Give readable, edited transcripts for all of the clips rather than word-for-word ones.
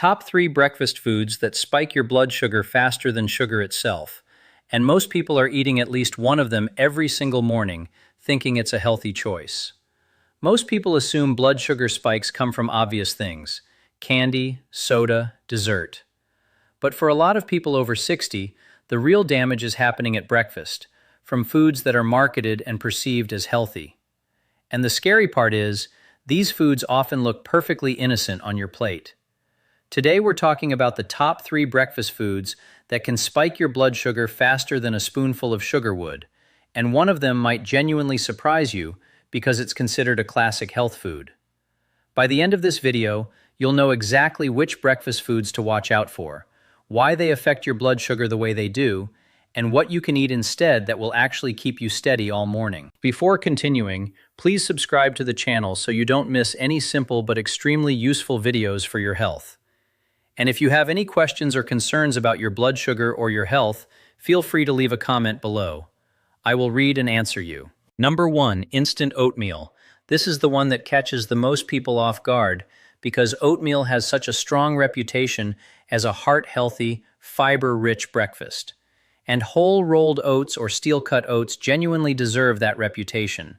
Top 3 breakfast foods that spike your blood sugar faster than sugar itself. And most people are eating at least one of them every single morning, thinking it's a healthy choice. Most people assume blood sugar spikes come from obvious things: candy, soda, dessert. But for a lot of people over 60, the real damage is happening at breakfast, from foods that are marketed and perceived as healthy. And the scary part is, these foods often look perfectly innocent on your plate. Today we're talking about the top 3 breakfast foods that can spike your blood sugar faster than a spoonful of sugar would, and one of them might genuinely surprise you because it's considered a classic health food. By the end of this video, you'll know exactly which breakfast foods to watch out for, why they affect your blood sugar the way they do, and what you can eat instead that will actually keep you steady all morning. Before continuing, please subscribe to the channel so you don't miss any simple but extremely useful videos for your health. And if you have any questions or concerns about your blood sugar or your health, feel free to leave a comment below. I will read and answer you. Number 1, instant oatmeal. This is the one that catches the most people off guard because oatmeal has such a strong reputation as a heart-healthy, fiber-rich breakfast. And whole rolled oats or steel-cut oats genuinely deserve that reputation.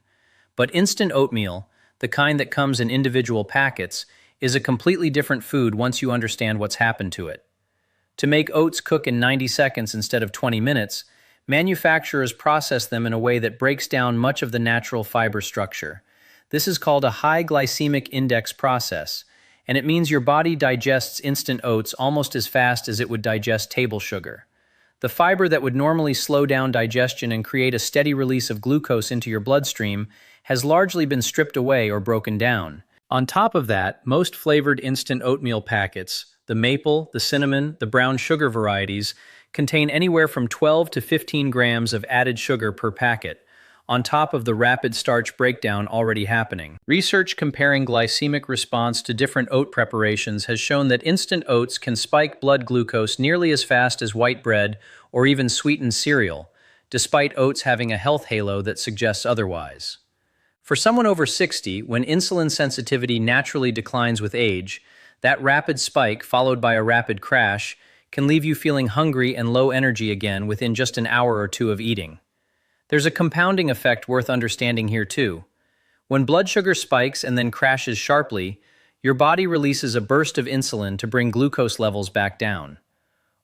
But instant oatmeal, the kind that comes in individual packets, is a completely different food once you understand what's happened to it. To make oats cook in 90 seconds instead of 20 minutes, manufacturers process them in a way that breaks down much of the natural fiber structure. This is called a high glycemic index process, and it means your body digests instant oats almost as fast as it would digest table sugar. The fiber that would normally slow down digestion and create a steady release of glucose into your bloodstream has largely been stripped away or broken down. On top of that, most flavored instant oatmeal packets, the maple, the cinnamon, the brown sugar varieties, contain anywhere from 12 to 15 grams of added sugar per packet, on top of the rapid starch breakdown already happening. Research comparing glycemic response to different oat preparations has shown that instant oats can spike blood glucose nearly as fast as white bread or even sweetened cereal, despite oats having a health halo that suggests otherwise. For someone over 60, when insulin sensitivity naturally declines with age, that rapid spike, followed by a rapid crash, can leave you feeling hungry and low energy again within just an hour or two of eating. There's a compounding effect worth understanding here too. When blood sugar spikes and then crashes sharply, your body releases a burst of insulin to bring glucose levels back down.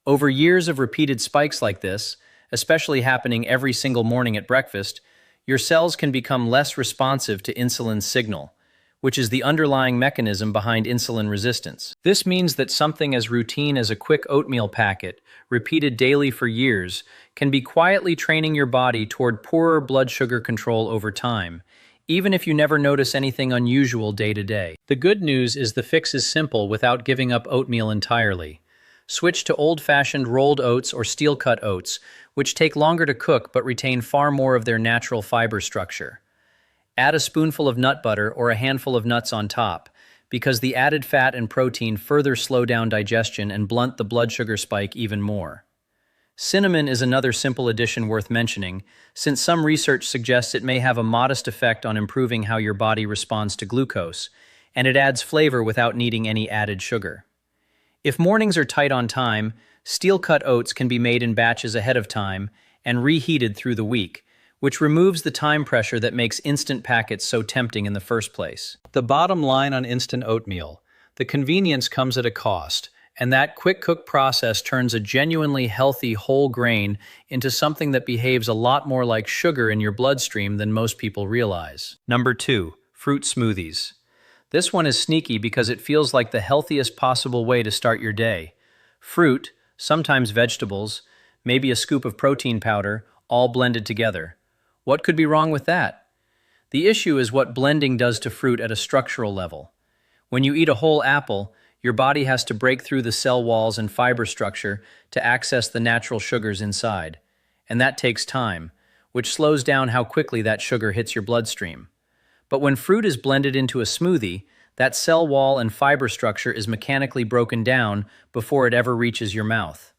Over years of repeated spikes like this, especially happening every single morning at breakfast, your cells can become less responsive to insulin's signal, which is the underlying mechanism behind insulin resistance. This means that something as routine as a quick oatmeal packet, repeated daily for years, can be quietly training your body toward poorer blood sugar control over time, even if you never notice anything unusual day to day. The good news is the fix is simple without giving up oatmeal entirely. Switch to old-fashioned rolled oats or steel-cut oats, which take longer to cook but retain far more of their natural fiber structure. Add a spoonful of nut butter or a handful of nuts on top, because the added fat and protein further slow down digestion and blunt the blood sugar spike even more. Cinnamon is another simple addition worth mentioning, since some research suggests it may have a modest effect on improving how your body responds to glucose, and it adds flavor without needing any added sugar. If mornings are tight on time, steel-cut oats can be made in batches ahead of time and reheated through the week, which removes the time pressure that makes instant packets so tempting in the first place. The bottom line on instant oatmeal: the convenience comes at a cost, and that quick cook process turns a genuinely healthy whole grain into something that behaves a lot more like sugar in your bloodstream than most people realize. Number 2, fruit smoothies. This one is sneaky because it feels like the healthiest possible way to start your day. Fruit, sometimes vegetables, maybe a scoop of protein powder, all blended together. What could be wrong with that? The issue is what blending does to fruit at a structural level. When you eat a whole apple, your body has to break through the cell walls and fiber structure to access the natural sugars inside. And that takes time, which slows down how quickly that sugar hits your bloodstream. But when fruit is blended into a smoothie, that cell wall and fiber structure is mechanically broken down before it ever reaches your mouth.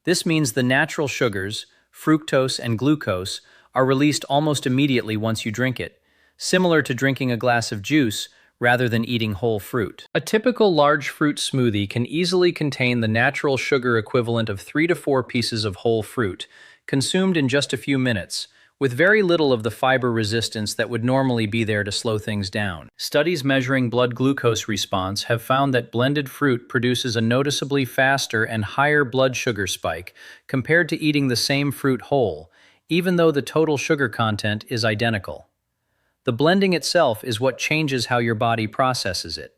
This means the natural sugars, fructose and glucose, are released almost immediately once you drink it, similar to drinking a glass of juice, rather than eating whole fruit. A typical large fruit smoothie can easily contain the natural sugar equivalent of 3 to 4 pieces of whole fruit, consumed in just a few minutes, with very little of the fiber resistance that would normally be there to slow things down. Studies measuring blood glucose response have found that blended fruit produces a noticeably faster and higher blood sugar spike compared to eating the same fruit whole, even though the total sugar content is identical. The blending itself is what changes how your body processes it.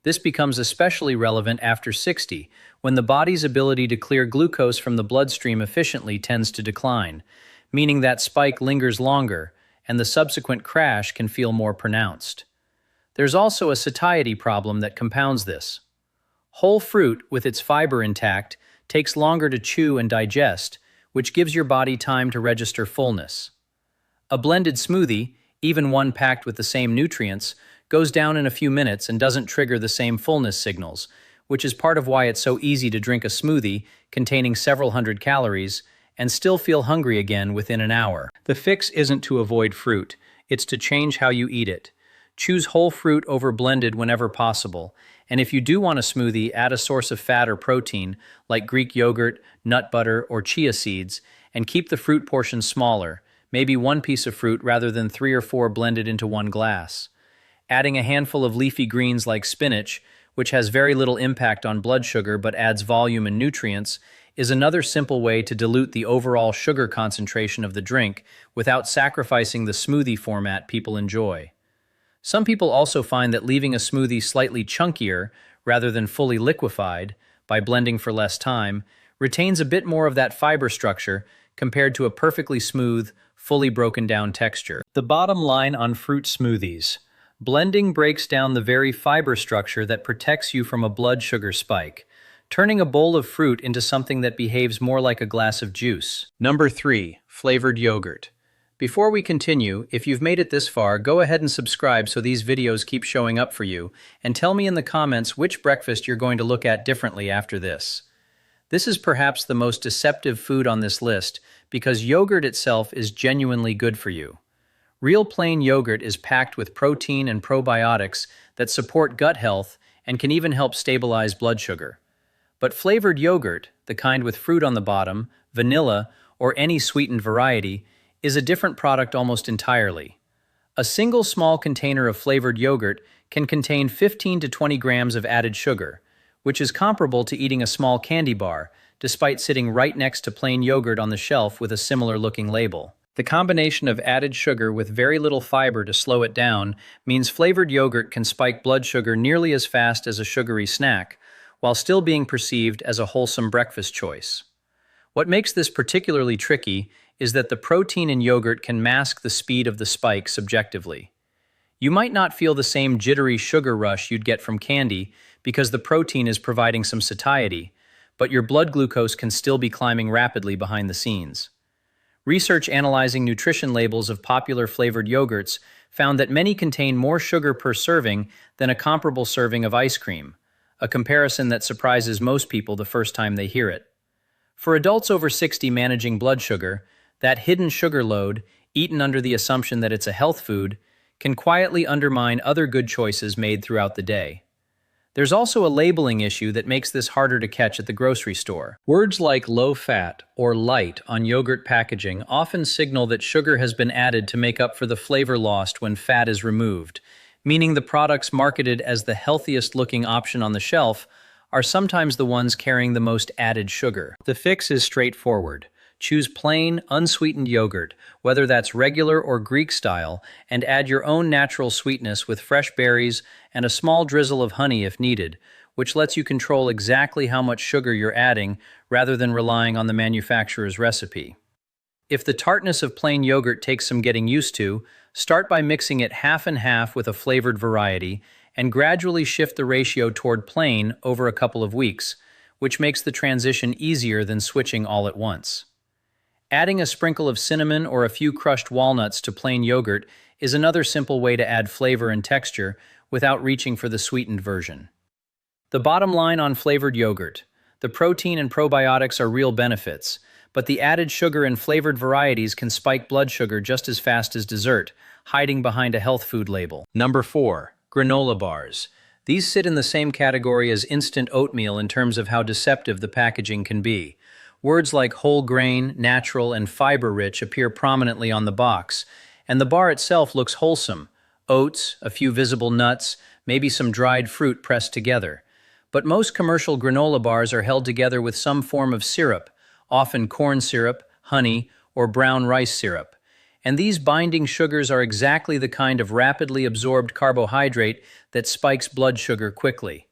This becomes especially relevant after 60, when the body's ability to clear glucose from the bloodstream efficiently tends to decline, meaning that spike lingers longer, and the subsequent crash can feel more pronounced. There's also a satiety problem that compounds this. Whole fruit, with its fiber intact, takes longer to chew and digest, which gives your body time to register fullness. A blended smoothie, even one packed with the same nutrients, goes down in a few minutes and doesn't trigger the same fullness signals, which is part of why it's so easy to drink a smoothie containing several hundred calories and still feel hungry again within an hour. The fix isn't to avoid fruit, it's to change how you eat it. Choose whole fruit over blended whenever possible, and if you do want a smoothie, add a source of fat or protein, like Greek yogurt, nut butter, or chia seeds, and keep the fruit portion smaller, maybe one piece of fruit rather than 3 or 4 blended into one glass. Adding a handful of leafy greens like spinach, which has very little impact on blood sugar but adds volume and nutrients, is another simple way to dilute the overall sugar concentration of the drink without sacrificing the smoothie format people enjoy. Some people also find that leaving a smoothie slightly chunkier, rather than fully liquefied, by blending for less time, retains a bit more of that fiber structure compared to a perfectly smooth, fully broken down texture. The bottom line on fruit smoothies: blending breaks down the very fiber structure that protects you from a blood sugar spike, turning a bowl of fruit into something that behaves more like a glass of juice. Number 3, flavored yogurt. Before we continue, if you've made it this far, go ahead and subscribe so these videos keep showing up for you, and tell me in the comments which breakfast you're going to look at differently after this. This is perhaps the most deceptive food on this list because yogurt itself is genuinely good for you. Real plain yogurt is packed with protein and probiotics that support gut health and can even help stabilize blood sugar. But flavored yogurt, the kind with fruit on the bottom, vanilla, or any sweetened variety, is a different product almost entirely. A single small container of flavored yogurt can contain 15 to 20 grams of added sugar, which is comparable to eating a small candy bar, despite sitting right next to plain yogurt on the shelf with a similar-looking label. The combination of added sugar with very little fiber to slow it down means flavored yogurt can spike blood sugar nearly as fast as a sugary snack, while still being perceived as a wholesome breakfast choice. What makes this particularly tricky is that the protein in yogurt can mask the speed of the spike subjectively. You might not feel the same jittery sugar rush you'd get from candy because the protein is providing some satiety, but your blood glucose can still be climbing rapidly behind the scenes. Research analyzing nutrition labels of popular flavored yogurts found that many contain more sugar per serving than a comparable serving of ice cream, a comparison that surprises most people the first time they hear it. For adults over 60 managing blood sugar, that hidden sugar load, eaten under the assumption that it's a health food, can quietly undermine other good choices made throughout the day. There's also a labeling issue that makes this harder to catch at the grocery store. Words like low-fat or light on yogurt packaging often signal that sugar has been added to make up for the flavor lost when fat is removed, meaning the products marketed as the healthiest-looking option on the shelf are sometimes the ones carrying the most added sugar. The fix is straightforward. Choose plain, unsweetened yogurt, whether that's regular or Greek style, and add your own natural sweetness with fresh berries and a small drizzle of honey if needed, which lets you control exactly how much sugar you're adding rather than relying on the manufacturer's recipe. If the tartness of plain yogurt takes some getting used to, start by mixing it half and half with a flavored variety and gradually shift the ratio toward plain over a couple of weeks, which makes the transition easier than switching all at once. Adding a sprinkle of cinnamon or a few crushed walnuts to plain yogurt is another simple way to add flavor and texture without reaching for the sweetened version. The bottom line on flavored yogurt: the protein and probiotics are real benefits, but the added sugar in flavored varieties can spike blood sugar just as fast as dessert, hiding behind a health food label. Number 4. Granola bars. These sit in the same category as instant oatmeal in terms of how deceptive the packaging can be. Words like whole grain, natural, and fiber-rich appear prominently on the box, and the bar itself looks wholesome. Oats, a few visible nuts, maybe some dried fruit pressed together. But most commercial granola bars are held together with some form of syrup, often corn syrup, honey, or brown rice syrup. And these binding sugars are exactly the kind of rapidly absorbed carbohydrate that spikes blood sugar quickly.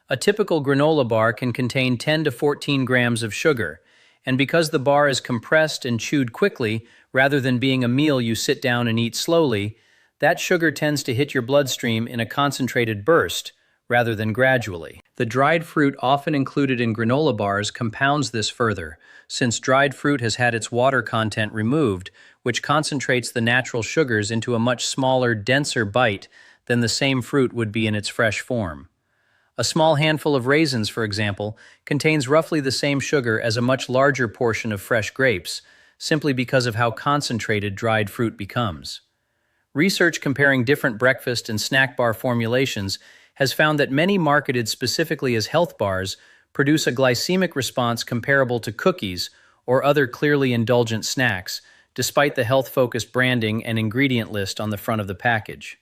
A typical granola bar can contain 10 to 14 grams of sugar, and because the bar is compressed and chewed quickly, rather than being a meal you sit down and eat slowly, that sugar tends to hit your bloodstream in a concentrated burst, rather than gradually. The dried fruit often included in granola bars compounds this further, since dried fruit has had its water content removed, which concentrates the natural sugars into a much smaller, denser bite than the same fruit would be in its fresh form. A small handful of raisins, for example, contains roughly the same sugar as a much larger portion of fresh grapes, simply because of how concentrated dried fruit becomes. Research comparing different breakfast and snack bar formulations has found that many marketed specifically as health bars produce a glycemic response comparable to cookies or other clearly indulgent snacks, despite the health-focused branding and ingredient list on the front of the package.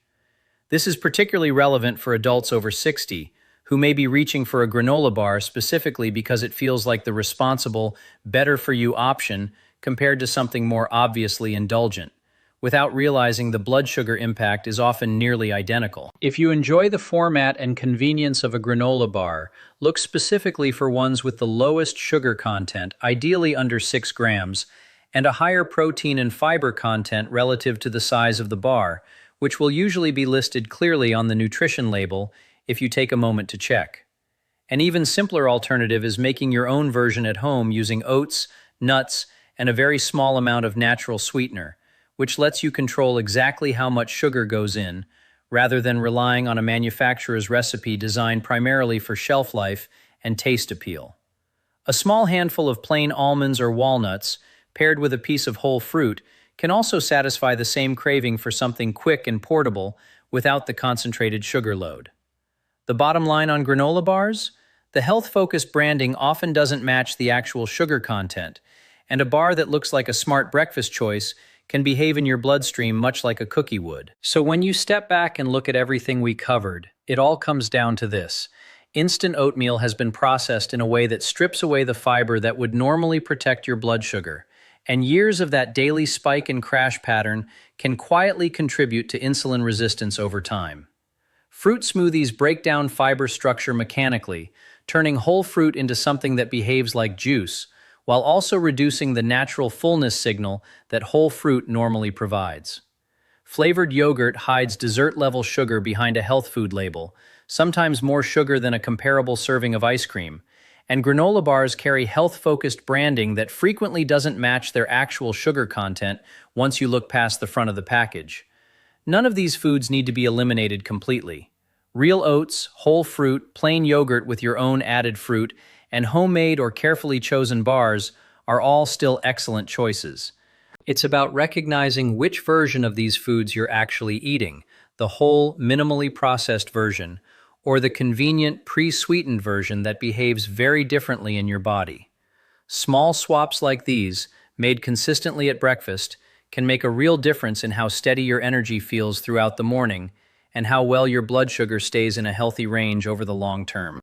This is particularly relevant for adults over 60, who may be reaching for a granola bar specifically because it feels like the responsible, better-for-you option compared to something more obviously indulgent, without realizing the blood sugar impact is often nearly identical. If you enjoy the format and convenience of a granola bar, look specifically for ones with the lowest sugar content, ideally under 6 grams, and a higher protein and fiber content relative to the size of the bar, which will usually be listed clearly on the nutrition label if you take a moment to check. An even simpler alternative is making your own version at home using oats, nuts, and a very small amount of natural sweetener, which lets you control exactly how much sugar goes in, rather than relying on a manufacturer's recipe designed primarily for shelf life and taste appeal. A small handful of plain almonds or walnuts, paired with a piece of whole fruit, can also satisfy the same craving for something quick and portable without the concentrated sugar load. The bottom line on granola bars? The health-focused branding often doesn't match the actual sugar content, and a bar that looks like a smart breakfast choice can behave in your bloodstream much like a cookie would. So when you step back and look at everything we covered, it all comes down to this. Instant oatmeal has been processed in a way that strips away the fiber that would normally protect your blood sugar, and years of that daily spike and crash pattern can quietly contribute to insulin resistance over time. Fruit smoothies break down fiber structure mechanically, turning whole fruit into something that behaves like juice, while also reducing the natural fullness signal that whole fruit normally provides. Flavored yogurt hides dessert-level sugar behind a health food label, sometimes more sugar than a comparable serving of ice cream, and granola bars carry health-focused branding that frequently doesn't match their actual sugar content once you look past the front of the package. None of these foods need to be eliminated completely. Real oats, whole fruit, plain yogurt with your own added fruit, and homemade or carefully chosen bars are all still excellent choices. It's about recognizing which version of these foods you're actually eating, the whole, minimally processed version, or the convenient, pre-sweetened version that behaves very differently in your body. Small swaps like these, made consistently at breakfast, can make a real difference in how steady your energy feels throughout the morning and how well your blood sugar stays in a healthy range over the long term.